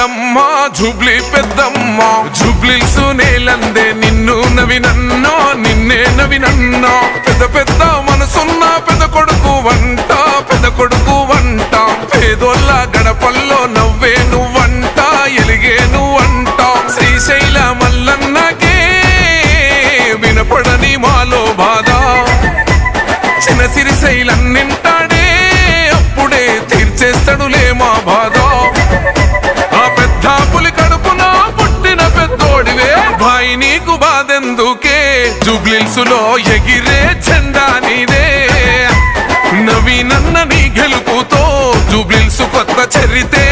పెద్దమ్మ జూబ్లీ పెద్దమ్మ జూబ్లీసు నేలందే నిన్ను నవినన్నో నిన్నే నవినన్నో పెద్ద పెద్ద మనసున్న పెద్ద కొడుకు వంట పేదోళ్ళ గడపల్లో నవ్వే నువ్వంట ఎలిగే నువ్వంట శ్రీశైల మల్లన్నకే వినపడని మాలో బాధ చిన్న సిరిశైలన్నింటాడే అప్పుడే తీర్చేస్తాడులే మా బాధ ఆ పెద్ద పులి కడుపున పుట్టిన పెద్దోడివే భాయి నీకు బాధెందుకే జూబ్లీహిల్స్లో ఎగిరే జెండా నీదే నవీనన్న నీ గెలుపుతో జూబ్లీహిల్స్ కొత్త చరితే